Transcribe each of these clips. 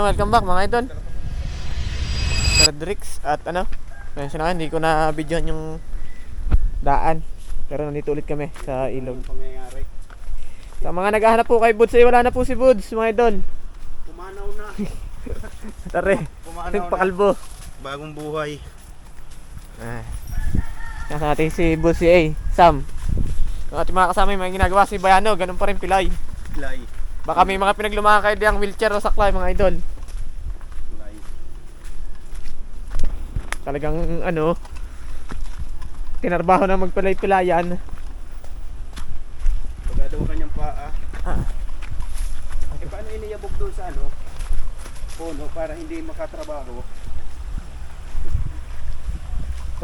Yo, welcome back mga idol. Fredrix at ano, ngayon na hindi ko na videohan yung daan. Pero nandito ulit kami sa ilog. Sa mga naghahanap po kay Buds, wala na po si Buds mga idol. Pumanaw na. Tare, Pumanaw pakalbo. na. Bagong buhay. Nasa natin si Buds, si A, Sam. Ang ating mga kasama yung mga ginagawa si Bayano, ganun pa rin pilay. Pilay. Baka may mga pinaglumakay diyang wheelchair o saklay mga idol. Pilay. Talagang ano, tinarbaho na magpilay-pilayan. Pagkada mo kanyang paa. Ah. Paano iniyabog doon sa ano? Puno para hindi makatrabaho.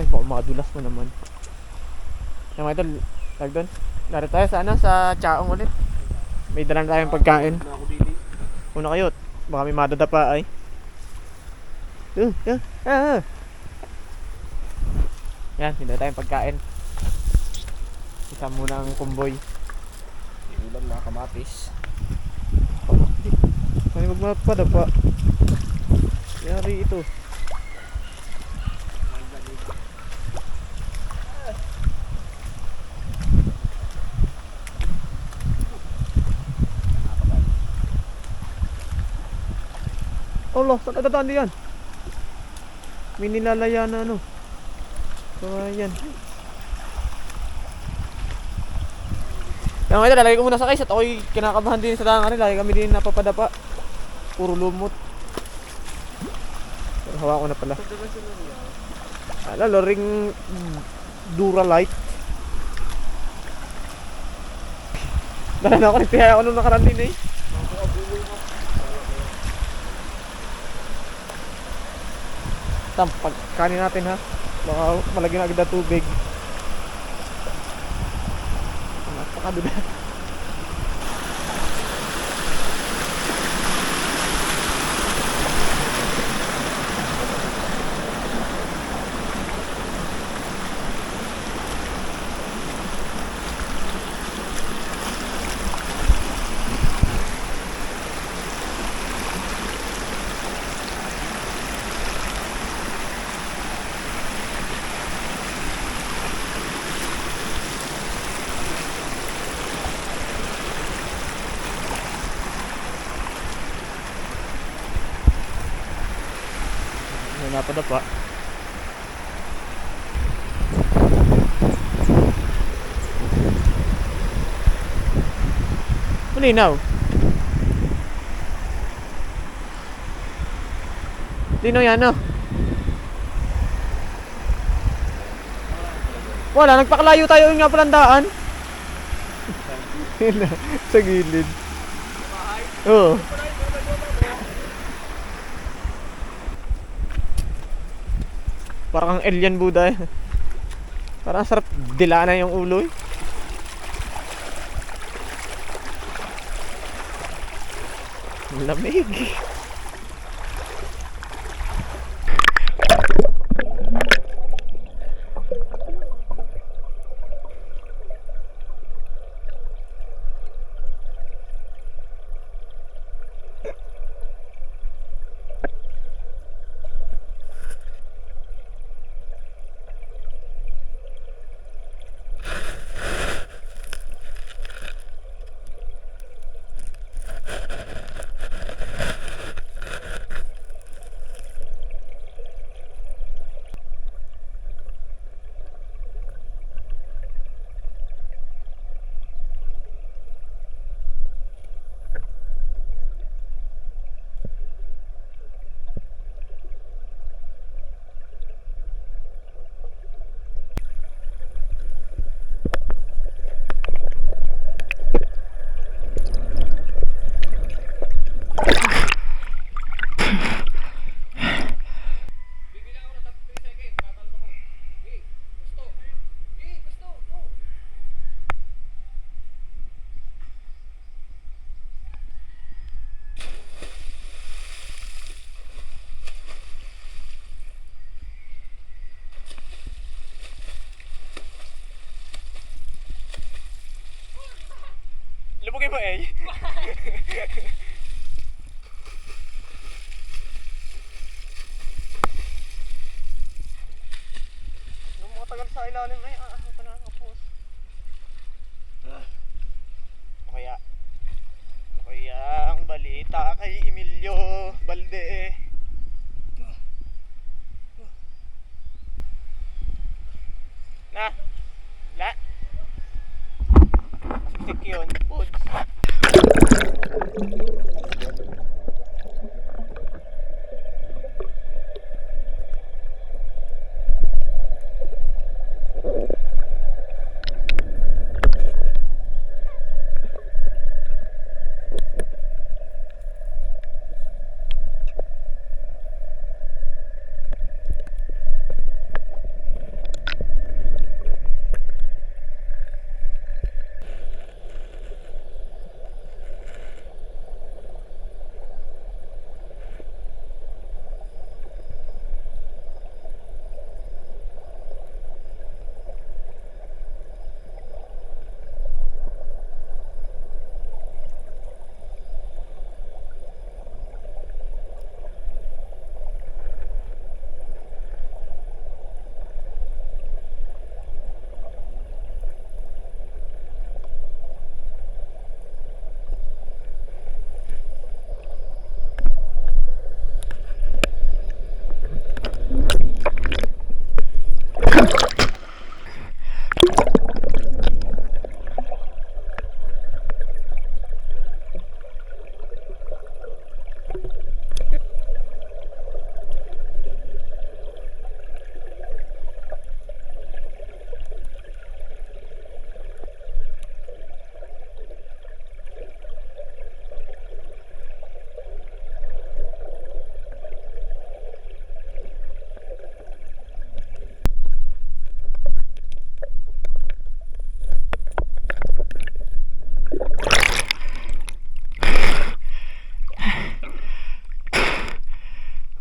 Ay, baka madulas mo naman. Yung mga idol, tag doon. Laro tayo sa ano, sa Chaong ulit. May dalang tayong pagkain. Una kayo, baka may madadapa ay. Yan, may dala tayong pagkain. Isa muna ang kumboy. Ulam na kamatis. Kaya magmapadapa. Yari ito. Allah, saan dadaan diyan? May nilalaya na ano. So, ayan. Kaya ngayon, lalagay ko muna sa kays at ako'y kinakabahan din sa tangan. Lagi kami din napapadapa. Puro lumot. Pero hawa ko na pala. Loring Duralite. Dala na ako, nagtihaya ako nung nakarandin eh. Tam, pagkanin natin ha. Baka malagyan agad na tubig. Napakaduda. Napadapa. Malinaw. Linaw yan no? Wala, nagpakalayo tayo yung nga palang daan. Sa gilid. Oo. Parang alien Buddha eh. Parang sarap dilanan yung ulo eh. Lamig. Lubugin mo eh. sa ilalim ay ito na kapos. Kaya ang balita kay Emilio Balde. Na, la. Siksik yun, Pods.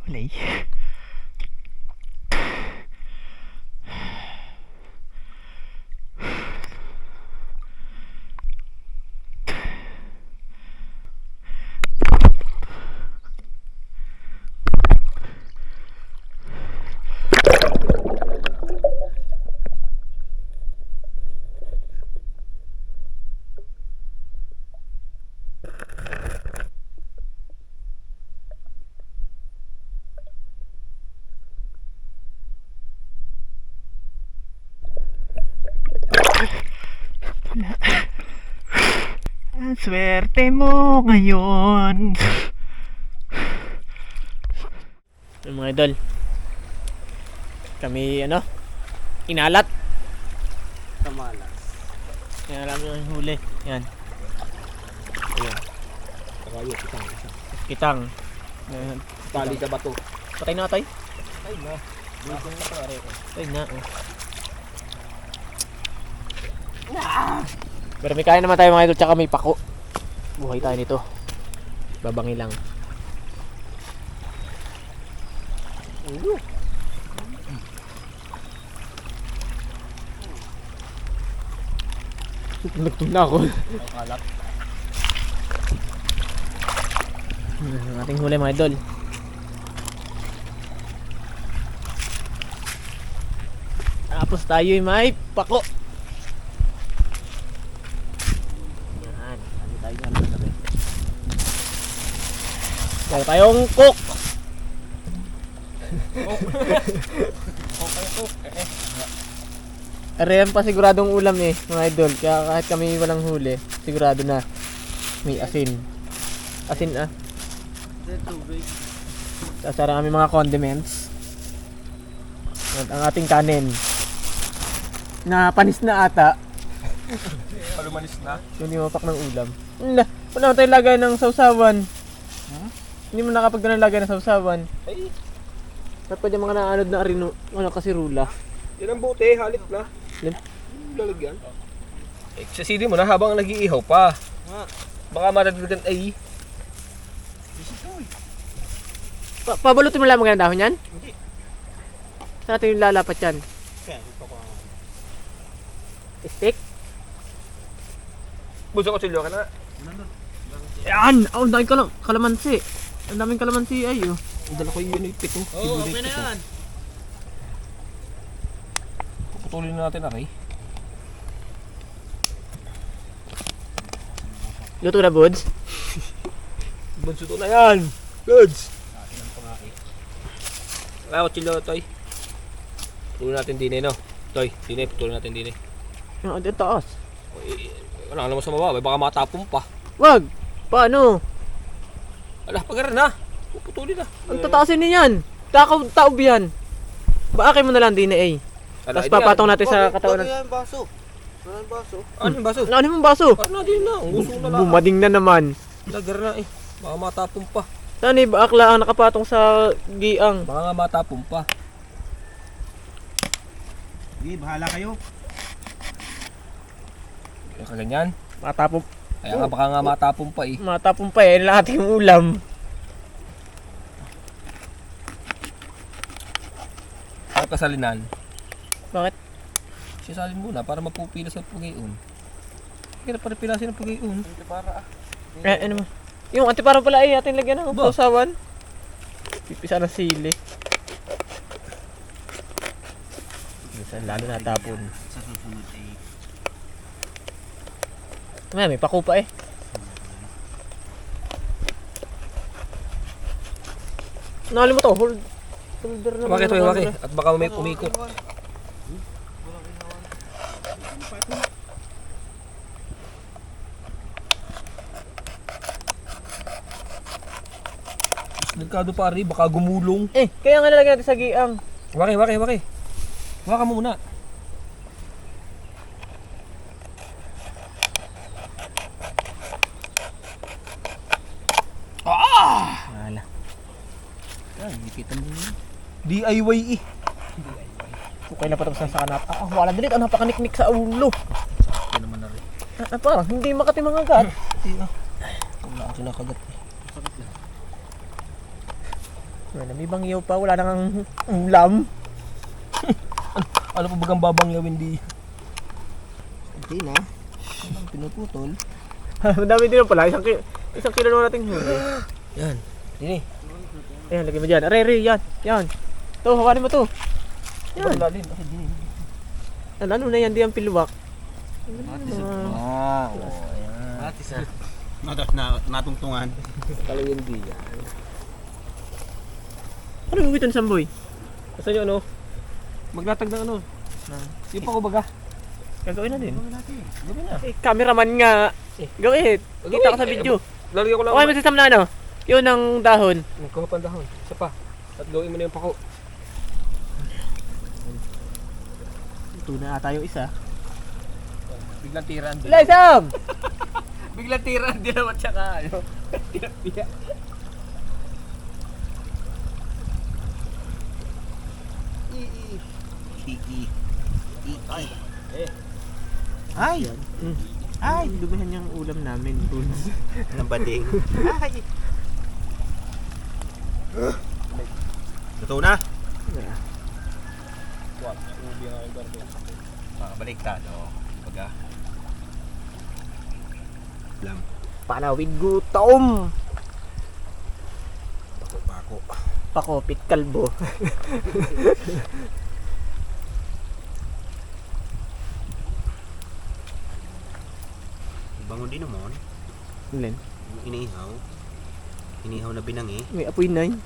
Ulay. Ang swerte mo ngayon. Yung mga idol, kami inalat. Tamalas. Inalat yung huli. Yan. Ayun. Kayo, Kitang. Ayan. Tali sa bato. Patay na tay? Ay na. Dito na pare ko. Patay na. Oh. Pero may kaya naman tayo mga idol, tsaka may pako. Buhay tayo nito. Babangi lang. Nagtun na ako. Kalat. Ang ating huli mga idol. Tapos tayo may pako. Yan. Ano tayo nga ng gabi. Kaya tayong cook. Arehan pa siguradong ulam mga idol. Kaya kahit kami walang huli, sigurado na may asin. Asin Sasara kami mga condiments. At ang ating kanin na panis na ata. Palumanis na. Hindi mapak ng ulam. Wala naman tayo lagay ng sausawan. Hindi mo nakapagdala lagay ng sausawan. Ay, Ba't pa dyan mga naanod na arino, kasirula? yan ang bote, halit na. Yan. Lalagyan. Eh, sa CD mo na habang nag-iihaw pa. Baka matagdagan ay. Pabalutin mo lang mga dahon yan? Hindi. Saan natin yung lalapat yan? Kaya, ito ko. Stick? Buso ko silyo ka na. Yan! Ang daming kalamansi. Ang daming kalamansi ay Dala ko yung pito. Oo, okay na yan. Puputulin na natin, Aray. Luto na, Buds. Bunso to na yan. Goods. Akin ang pangaki. Kaya chilo, Toy. Putulin natin din no? Toy, putulin natin din Yung ang taas. Wala naman sa mababa, baka matapon pa. Wag! Paano? Ala, pag na. Puputulin na. Ang tataasin niyan. Taob yan. Baakin mo na lang DNA. Tapos papatong natin sa katawan. Yan, baso. Ano yung baso? Ano yung baso? Ano yung baso? Ano din na, ang gusto na lang. Bumading na naman. Lagar na eh. Baka matapon pa. Saan eh, baakla ang nakapatong sa giang. Baka nga matapon pa. Sige, bahala kayo. Kaya kaganyan. Matapong, Kaya nga baka nga matapon pa eh. matapong pa eh, lahat yung ulam. Bakit kasalinan? Bakit? Sisalin muna para mapupila sa pugayon. Kaya para pilasin ng pugayon. Para Ano mo? Yung antipara pala eh, ating lagyan ng Ba? sausawan. Pipisa ng sili. Minsan lalo natapon. sa susunod ay May pakupa eh. Nali mo to, holder na. Bakit ito yung At baka may umikot. Delikado pare, baka gumulong. Eh, kaya nga nalagyan natin sa giang. Waki. Waka mo muna. Wala. Ay, dikitan mo yun. DIY eh. Okay na patapos na sa kanap. Wala dilit. Ang napakaniknik sa ulo. Sakto naman na rin. Parang hindi makati mga gat. Wala ang sinakagat eh. Wala, may bangyaw pa. Wala nang ulam. Ano pa bagang babangyawin di? hindi na. Pinuputol. Madami din pala. Isang kilo na nating huli. Yan. Dini. Ayan, lagay mo dyan. Aray, yan. Yan. To, hawanin mo to. Yan. Lalim. Kasi dini. Ano na yan, di ang pilwak. Ah, oh, yan. Matis natungtungan. Talagang hindi yan. Ano yung witon samboy? Basta nyo ano? Maglatag ng ano? Yung pa ko baga. Gagawin na din. Gawin na. Eh, cameraman nga. Gawin. Kita ko sa video. Lalagyan ko lang. Okay, masasam na ano? Yun ang dahon. Kuha pa ang dahon. Isa pa. At gawin mo na yung pako. Ito na ata yung isa. Biglang tiraan din. Lesam! Biglang tiraan din naman siya kayo. Tira-tira. Ay! Ay, dumihan yung ulam namin. Buns. Nabading. Ay! Totoo na? Wag. Ubi nga yung gardo. Baliktad, o. Baga. Lam. Panawid gutom. Pako. Pakopit kalbo. Bangon din naman. Ulan. Yung inihaw. Inihaw na binangi. May apoy na yun.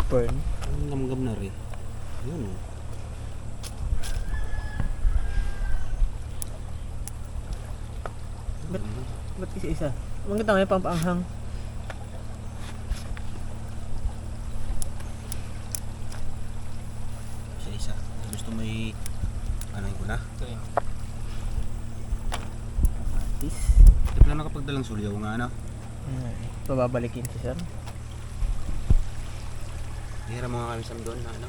Burn. Ang gamgam na rin. Yun o. Ba't isa-isa? Maganda nga yung pampaanghang. Isa-isa. Gusto mo ano ko na? Is. Ito lang nakapagdalang sulyaw nga ano. Pababalikin si sir. Hira mo nga kami sa doon na ano.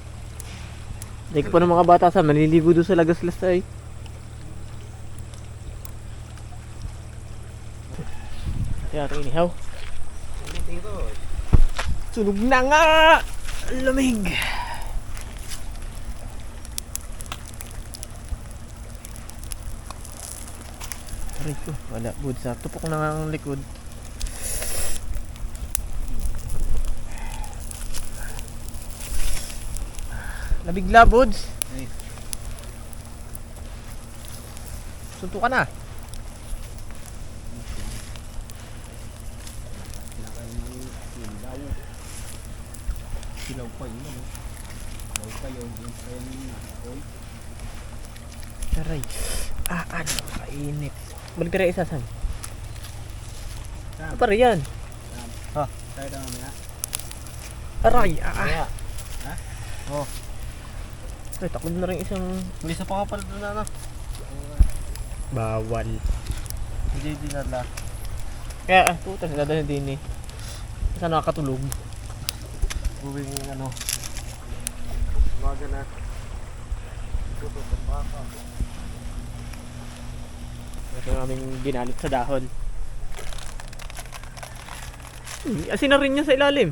Hindi ko pa ng mga bata sa manliligo doon sa Lagaslas ay. Kaya ito inihaw. Sunog na nga! Lamig! Aray ko, wala. Bud sa tupok na nga ang likod. Nabigla, Bods. Ay. Sunto ka na. Silaw pa yun, ano? Silaw pa yun. Yung pa yun na. Oy. Aray. Ano, kainit. Balik tayo isa, Sam. Sam. Pare yan. Tayo na mamaya. Aray. Kaya. Ha? Oh. Ay, takot na rin isang May isa pa ka pala doon, ano? bawal. Hindi dinala. Kaya, puta, dadalhin din eh. Saan nakakatulog? Gawing ano. Umaga na. Tutok ng baka. Ito naming ginalit sa dahon. Asin na rin yan sa ilalim.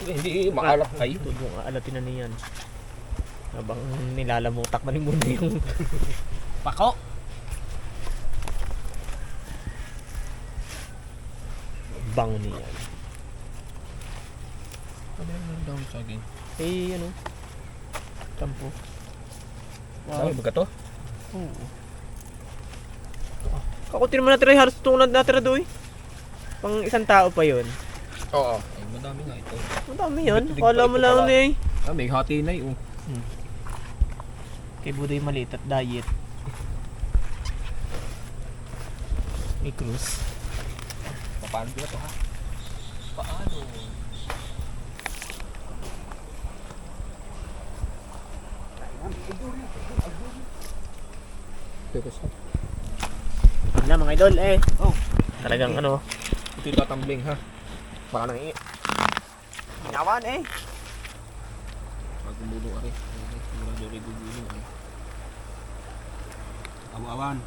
Hindi makalap kayo. Ito yung aalatin na niyan. Habang nilalamutak na rin muna yung Pako! bango niyan. Sabi lang daw sa akin. Eh, ano? Tampo. Sabi ba ka to? Oo. Kakunti naman natira yung halos itong natira doon. Pang isang tao pa yun. Oo. Ay, madami nga ito. Madami yan. Tig- Kala mo ito lang pala. na eh. Ah, may hati na yun. Kay Buday maliit at diet. May cruise. Paano ba ito, ha? Paano? Teka sa. Na mga idol eh. Oh. Talagang ano. Ito yung tatambling, ha? Baka nang Ginawan eh. Pag gumulo ka rin. Mura doon rin gugulo. Awan.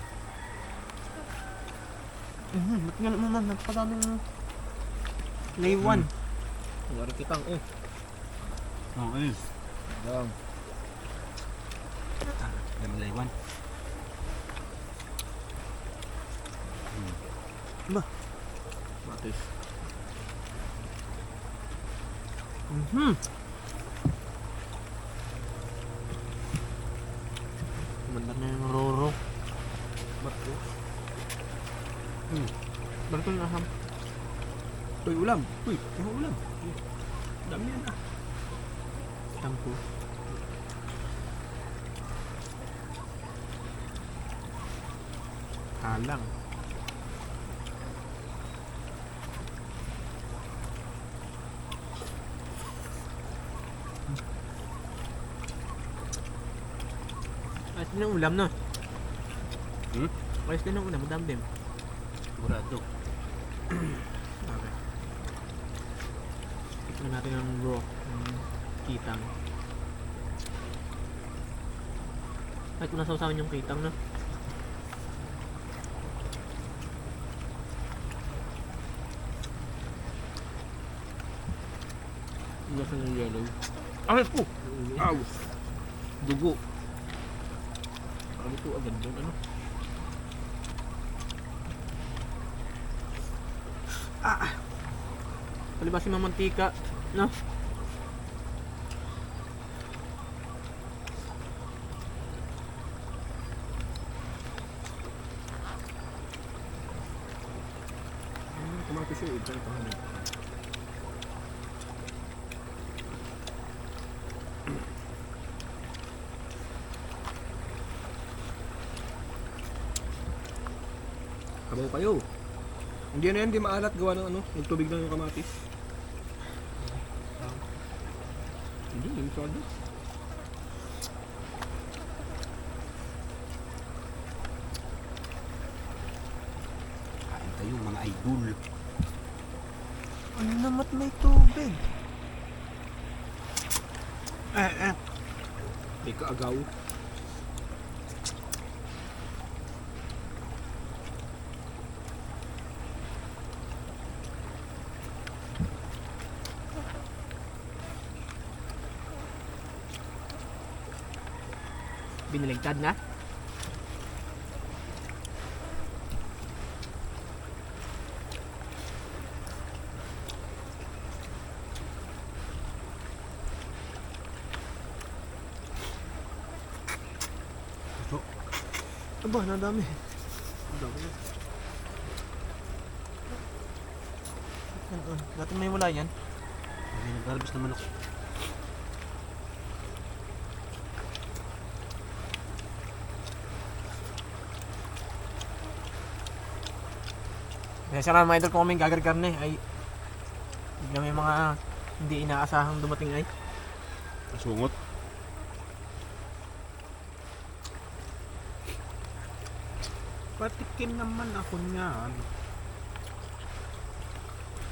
Ba't nga naman nagpadaming laywan. Mura kitang, eh. Oo, eh. Lang. Ganun laywan. Matis. Mandar na yung roro. Bato. Ba't yung aham? Uy, ulam. Uy, ano ulam? Dami yan ah. Tampo. Halang. Ayos din ang ulam no? Ayos din ang ulam, madam din. Burado. Okay. Tikman natin ang raw, ang kitang. Kahit kung nasawsawan yung kitang no? Nasa ng yellow. Ay po! Aw. Dugo. Ano ito agad doon? Ano? Palibasin ng mantika, no? Kumakas yung ito. Ito ano? Kabaw kayo. Hindi na yan, hindi maalat gawa ng ano, nagtubig lang yung kamatis. Hindi, hindi masyado. Kain kayo mga idol. Ano namat may tubig? May kaagaw. Biniligtad na? ba? Nadami. Dati may wala yan. May nag-harvest naman ako. Kaya siya mga idol kung kaming gagargarne ay bigla may mga hindi inaasahang dumating ay. Sungot. Patikim naman ako niyan.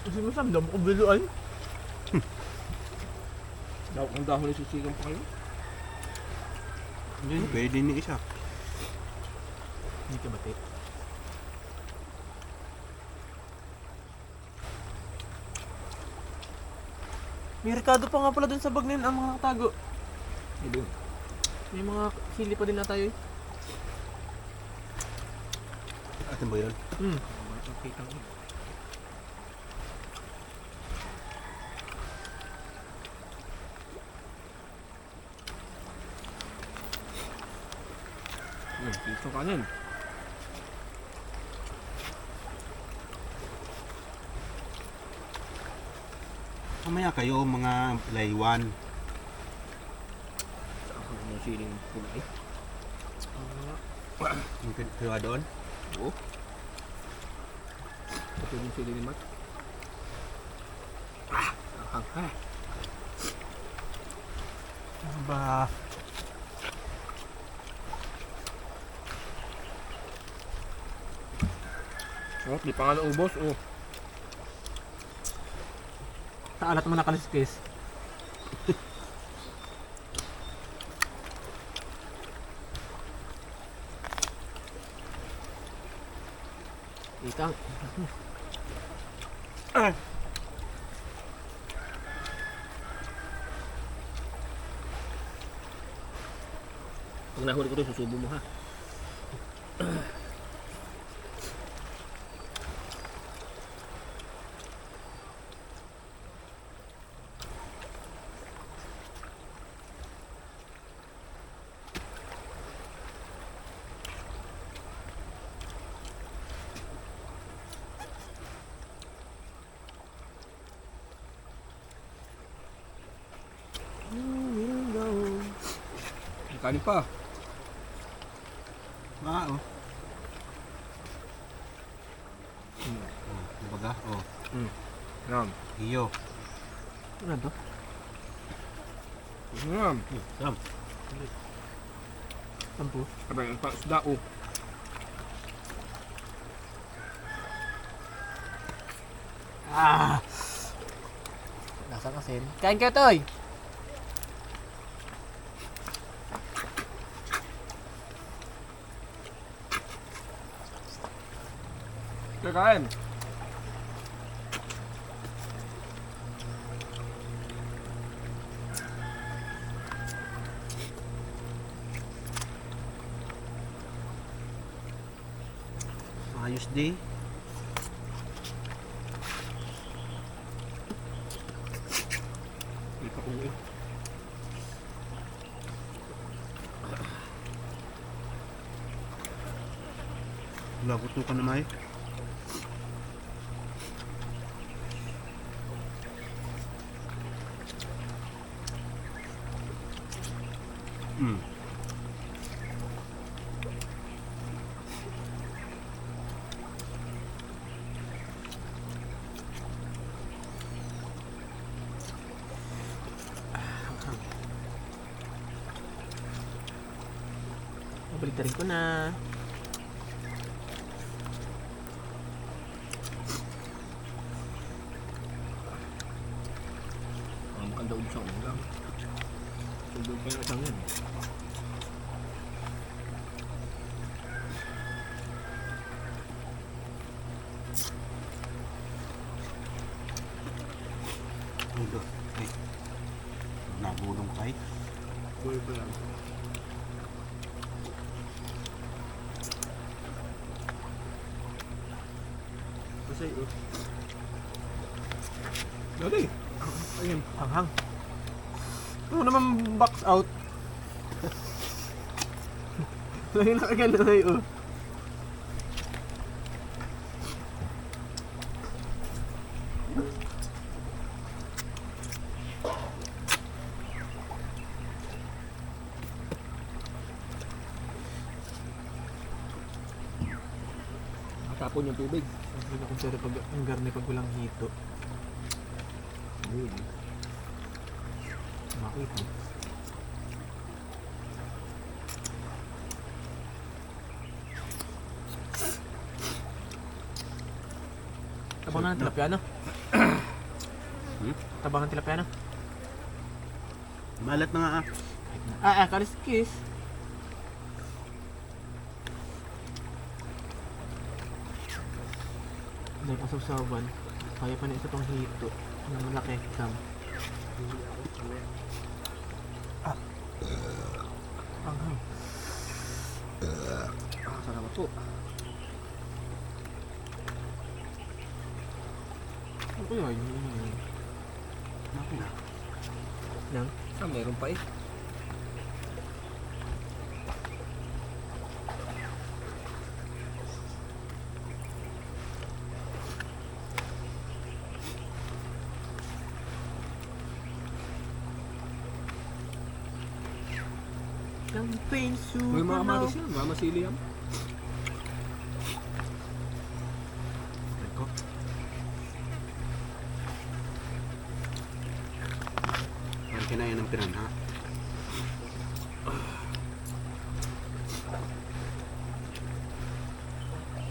Kasi masam, damo ko biluan. Ang dahon na sisigang pa kayo. Hindi, pwede ni isa. Hindi ka bati. May rekado pa nga pala dun sa bag na yun, ang mga nakatago. Ito. May mga sili pa din na tayo eh. Atin ba yun? Piso kanin. Mamaya kayo mga laywan. Saan ka ng siling kulay? Yung kaya doon. Oo. Ito yung siling ni Matt. Hang. Ano ba? Oh, di pa nga naubos. Oh. Taalat mo na kaliskis. Itang. Pag nahuli ko rin, susubo mo ha. Kanin pa. Oh. Baga, oh. Ram. Iyo. Ano to? Ram. Sam. Sampu. Abang ang isda oh. Ah! Lasang asin. Kain kayo, Toy! Kakain. Ayos di. Hindi pa kung eh. Lagot ka na may. Baligtarin ko na. Ang daog sa ulam. Sundog pa yung isang yan. Ulo. Nabulong kay. Boy pa yan. Kasi oh. Dali. Ayun, hanghang. Ano naman box out? May nakaganoy, oh. Tapon yung tubig. Hindi ko kung pag ang garne pag walang hito. Makita. Tabang na ng tilapia, no? Tabang ng tilapia, no? Malat na nga Kaliskis. Dahil pasawsawan, kaya pa na isa pang hito na malaki kam. Anghang. Salamat po. Ano kaya yun? Nang? Meron pa eh. Champagne soup. May mga kamatis yan. Mga masili yan. Parang kinaya ng piranha.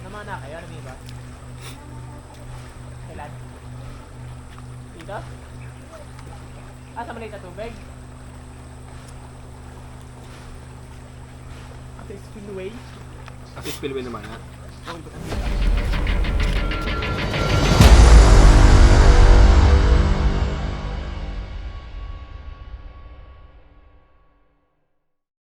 Naman na kayo, ano ba? Kailan? Dito? Sa maliit na tubig? Sa spillway? Kasi spillway naman ha. Okay,